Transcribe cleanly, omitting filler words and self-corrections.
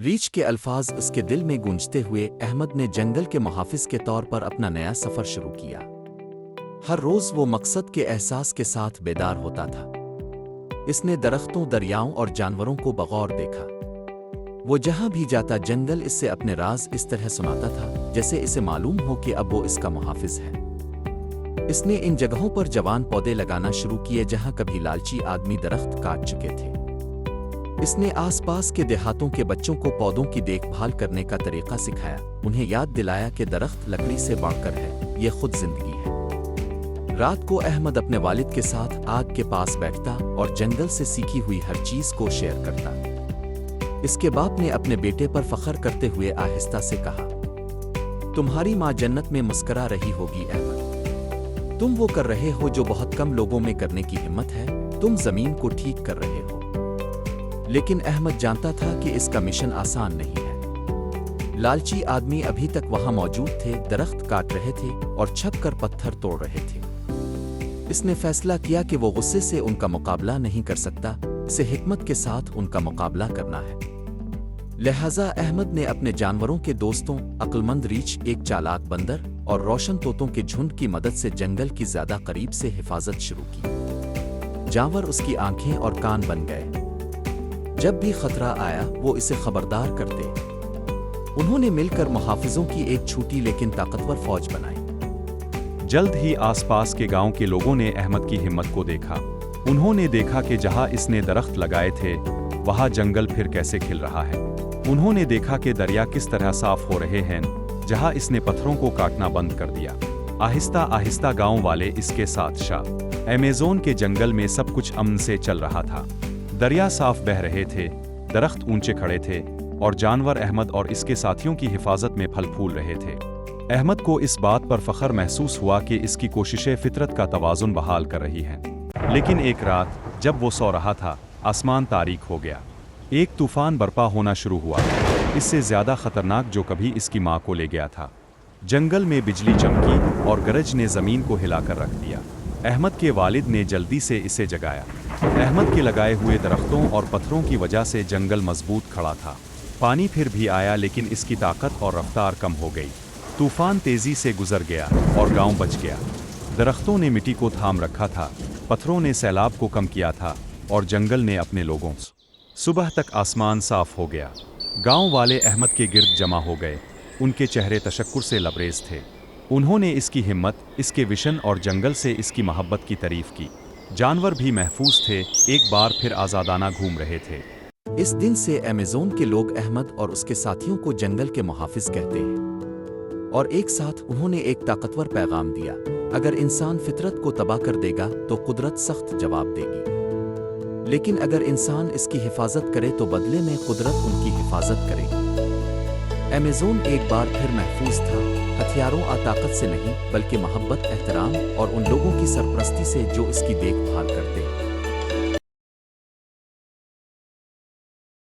ریچھ کے الفاظ اس کے دل میں گونجتے ہوئے احمد نے جنگل کے محافظ کے طور پر اپنا نیا سفر شروع کیا۔ ہر روز وہ مقصد کے احساس کے ساتھ بیدار ہوتا تھا۔ اس نے درختوں، دریاؤں اور جانوروں کو بغور دیکھا۔ وہ جہاں بھی جاتا جنگل اس سے اپنے راز اس طرح سناتا تھا جیسے اسے معلوم ہو کہ اب وہ اس کا محافظ ہے۔ اس نے ان جگہوں پر جوان پودے لگانا شروع کیے جہاں کبھی لالچی آدمی درخت کاٹ چکے تھے۔ اس نے آس پاس کے دیہاتوں کے بچوں کو پودوں کی دیکھ بھال کرنے کا طریقہ سکھایا، انہیں یاد دلایا کہ درخت لکڑی سے بڑھ کر ہے، یہ خود زندگی ہے۔ رات کو احمد اپنے والد کے ساتھ آگ کے پاس بیٹھتا اور جنگل سے سیکھی ہوئی ہر چیز کو شیئر کرتا۔ اس کے باپ نے اپنے بیٹے پر فخر کرتے ہوئے آہستہ سے کہا، تمہاری ماں جنت میں مسکرا رہی ہوگی احمد۔ تم وہ کر رہے ہو جو بہت کم لوگوں میں کرنے کی ہمت ہے، تم زمین کو ٹھیک کر رہے ہو۔ لیکن احمد جانتا تھا کہ اس کا مشن آسان نہیں ہے۔ لالچی آدمی ابھی تک وہاں موجود تھے، درخت کاٹ رہے تھے اور چھپ کر پتھر توڑ رہے تھے۔ اس نے فیصلہ کیا کہ وہ غصے سے ان کا مقابلہ نہیں کر سکتا، اسے حکمت کے ساتھ ان کا مقابلہ کرنا ہے۔ لہٰذا احمد نے اپنے جانوروں کے دوستوں، عقلمند ریچھ، ایک چالاک بندر اور روشن طوطوں کے جھنڈ کی مدد سے جنگل کی زیادہ قریب سے حفاظت شروع کی۔ جانور اس کی آنکھیں اور کان بن گئے۔ جب بھی خطرہ آیا وہ اسے خبردار کرتے۔ انہوں نے مل کر محافظوں کی ایک چھوٹی لیکن طاقتور فوج بنائی۔ جلد ہی آس پاس کے گاؤں کے لوگوں نے احمد کی ہمت کو دیکھا۔ انہوں نے دیکھا کہ جہاں اس نے درخت لگائے تھے وہاں جنگل پھر کیسے کھل رہا ہے۔ انہوں نے دیکھا کہ دریا کس طرح صاف ہو رہے ہیں جہاں اس نے پتھروں کو کاٹنا بند کر دیا۔ آہستہ آہستہ گاؤں والے اس کے ساتھ ایمیزون کے جنگل میں سب کچھ امن سے چل رہا تھا۔ دریا صاف بہہ رہے تھے، درخت اونچے کھڑے تھے اور جانور احمد اور اس کے ساتھیوں کی حفاظت میں پھل پھول رہے تھے۔ احمد کو اس بات پر فخر محسوس ہوا کہ اس کی کوششیں فطرت کا توازن بحال کر رہی ہیں۔ لیکن ایک رات جب وہ سو رہا تھا، آسمان تاریک ہو گیا۔ ایک طوفان برپا ہونا شروع ہوا، اس سے زیادہ خطرناک جو کبھی اس کی ماں کو لے گیا تھا۔ جنگل میں بجلی چمکی اور گرج نے زمین کو ہلا کر رکھ دیا۔ احمد کے والد نے جلدی سے اسے جگایا۔ احمد کے لگائے ہوئے درختوں اور پتھروں کی وجہ سے جنگل مضبوط کھڑا تھا۔ پانی پھر بھی آیا لیکن اس کی طاقت اور رفتار کم ہو گئی۔ طوفان تیزی سے گزر گیا اور گاؤں بچ گیا۔ درختوں نے مٹی کو تھام رکھا تھا، پتھروں نے سیلاب کو کم کیا تھا اور جنگل نے اپنے لوگوں سے۔ صبح تک آسمان صاف ہو گیا۔ گاؤں والے احمد کے گرد جمع ہو گئے، ان کے چہرے تشکر سے لبریز تھے۔ انہوں نے اس کی ہمت، اس کے وشن اور جنگل سے اس کی محبت کی تعریف کی۔ جانور بھی محفوظ تھے، ایک بار پھر آزادانہ گھوم رہے تھے۔ اس دن سے ایمیزون کے لوگ احمد اور اس کے ساتھیوں کو جنگل کے محافظ کہتے ہیں۔ اور ایک ساتھ انہوں نے ایک طاقتور پیغام دیا، اگر انسان فطرت کو تباہ کر دے گا تو قدرت سخت جواب دے گی، لیکن اگر انسان اس کی حفاظت کرے تو بدلے میں قدرت ان کی حفاظت کرے گی۔ ایمیزون ایک بار پھر محفوظ تھا، ہتھیاروں اور طاقت سے نہیں بلکہ محبت، احترام اور ان لوگوں کی سرپرستی سے جو اس کی دیکھ بھال کرتے۔